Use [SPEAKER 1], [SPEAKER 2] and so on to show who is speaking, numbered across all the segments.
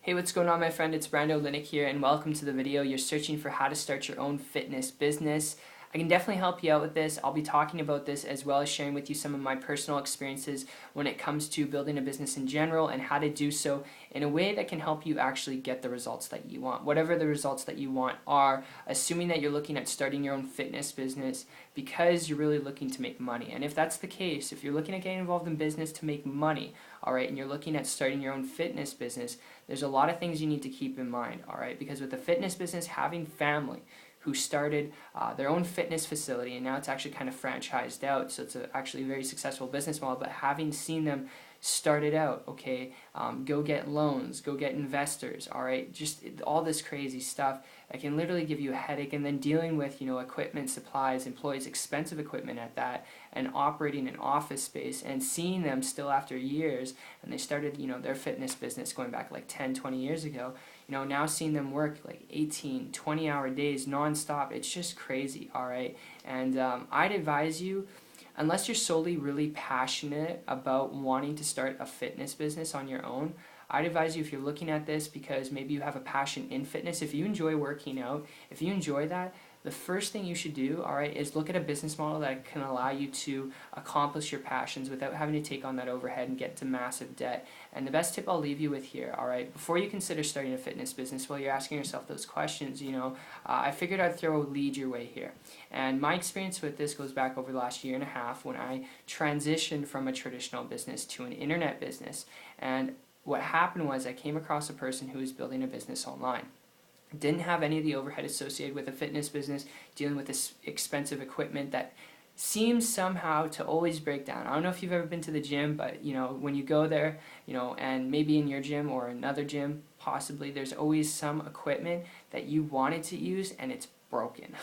[SPEAKER 1] Hey, what's going on, my friend? It's Brando Linick here, and welcome to the video. You're searching for how to start your own fitness business. I can definitely help you out with this. I'll be talking about this as well as sharing with you some of my personal experiences when it comes to building a business in general and how to do so in a way that can help you actually get the results that you want. Whatever the results that you want are, assuming that you're looking at starting your own fitness business because you're really looking to make money. And if that's the case, if you're looking at getting involved in business to make money, all right, and you're looking at starting your own fitness business, there's a lot of things you need to keep in mind, all right? Because with the fitness business, having family who started their own fitness facility, and now it's actually kind of franchised out, so it's actually a very successful business model, but having seen them start it out, okay, go get loans, go get investors, all right, just all this crazy stuff that can literally give you a headache, and then dealing with, equipment, supplies, employees, expensive equipment at that, and operating an office space, and seeing them still after years, and they started, their fitness business going back like 10, 20 years ago, now seeing them work like 18, 20-hour days nonstop, it's just crazy, all right, and I'd advise you, unless you're solely really passionate about wanting to start a fitness business on your own, I'd advise you, if you're looking at this because maybe you have a passion in fitness, if you enjoy working out, if you enjoy that, the first thing you should do, all right, is look at a business model that can allow you to accomplish your passions without having to take on that overhead and get into massive debt. And the best tip I'll leave you with here, all right, before you consider starting a fitness business, while you're asking yourself those questions, I figured I'd throw a lead your way here. And my experience with this goes back over the last year and a half when I transitioned from a traditional business to an internet business. And what happened was I came across a person who was building a business online. Didn't have any of the overhead associated with a fitness business, dealing with this expensive equipment that seems somehow to always break down. I don't know if you've ever been to the gym, but when you go there, and maybe in your gym or another gym, possibly, there's always some equipment that you wanted to use and it's broken.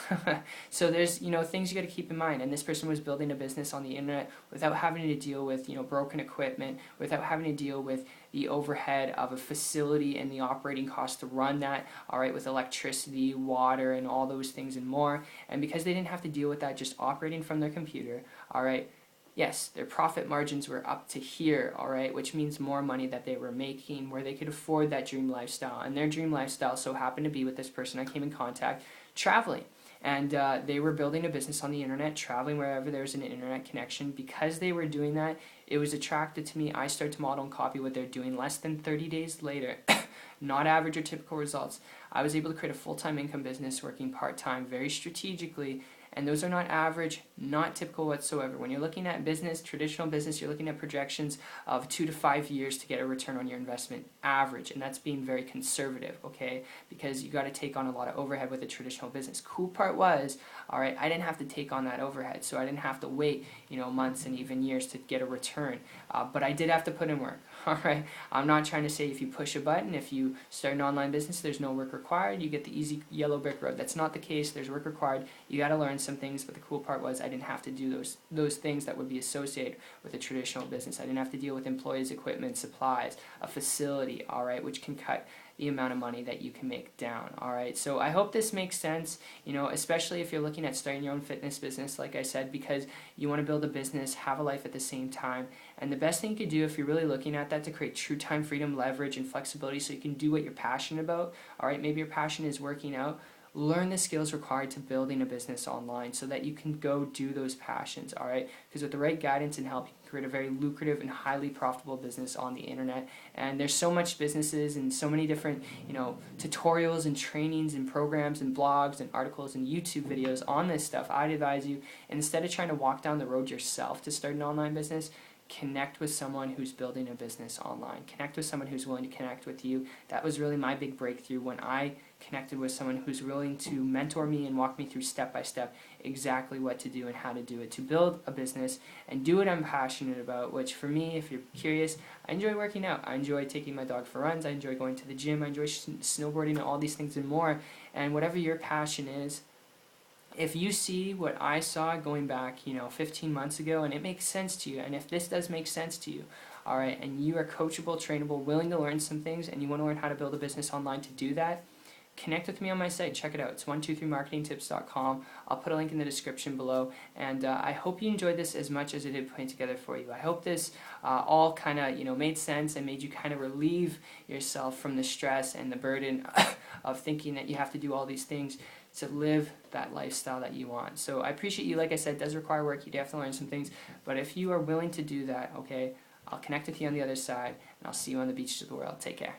[SPEAKER 1] So there's things you got to keep in mind, and this person was building a business on the internet without having to deal with broken equipment, without having to deal with the overhead of a facility and the operating costs to run that, all right, with electricity, water, and all those things and more. And because they didn't have to deal with that just operating from their computer, all right, yes, their profit margins were up to here, all right, which means more money that they were making, where they could afford that dream lifestyle. And their dream lifestyle so happened to be with this person I came in contact, traveling. And they were building a business on the internet, traveling wherever there was an internet connection. Because they were doing that, it was attractive to me. I started to model and copy what they're doing. Less than 30 days later, not average or typical results, I was able to create a full-time income business working part-time very strategically. And those are not average, not typical whatsoever. When you're looking at business, traditional business, you're looking at projections of 2 to 5 years to get a return on your investment, average. And that's being very conservative, okay? Because you got to take on a lot of overhead with a traditional business. Cool part was, all right, I didn't have to take on that overhead, so I didn't have to wait, months and even years to get a return. But I did have to put in work, all right? I'm not trying to say if you push a button, if you start an online business, there's no work required, you get the easy yellow brick road. That's not the case. There's work required. You got to learn some things, but the cool part was I didn't have to do those things that would be associated with a traditional business. I didn't have to deal with employees, equipment, supplies, a facility, all right, which can cut the amount of money that you can make down, all right? So I hope this makes sense, especially if you're looking at starting your own fitness business, like I said, because you want to build a business, have a life at the same time. And the best thing you could do if you're really looking at that to create true time freedom, leverage, and flexibility so you can do what you're passionate about, all right? Maybe your passion is working out. Learn the skills required to building a business online so that you can go do those passions, all right? Because with the right guidance and help, you can create a very lucrative and highly profitable business on the internet. And there's so much businesses and so many different, tutorials and trainings and programs and blogs and articles and YouTube videos on this stuff. I'd advise you, instead of trying to walk down the road yourself to start an online business, connect with someone who's building a business online. Connect with someone who's willing to connect with you. That was really my big breakthrough when I connected with someone who's willing to mentor me and walk me through step by step exactly what to do and how to do it, to build a business and do what I'm passionate about, which for me, if you're curious, I enjoy working out. I enjoy taking my dog for runs. I enjoy going to the gym. I enjoy snowboarding and all these things and more. And whatever your passion is, if you see what I saw going back, 15 months ago, and it makes sense to you, and if this does make sense to you, all right, and you are coachable, trainable, willing to learn some things, and you want to learn how to build a business online to do that, connect with me on my site. Check it out. It's 123marketingtips.com. I'll put a link in the description below, and I hope you enjoyed this as much as I did putting together for you. I hope this all kind of made sense and made you kind of relieve yourself from the stress and the burden of thinking that you have to do all these things to live that lifestyle that you want. So I appreciate you. Like I said, it does require work. You definitely learn some things, but if you are willing to do that, okay, I'll connect with you on the other side, and I'll see you on the beaches of the world. Take care.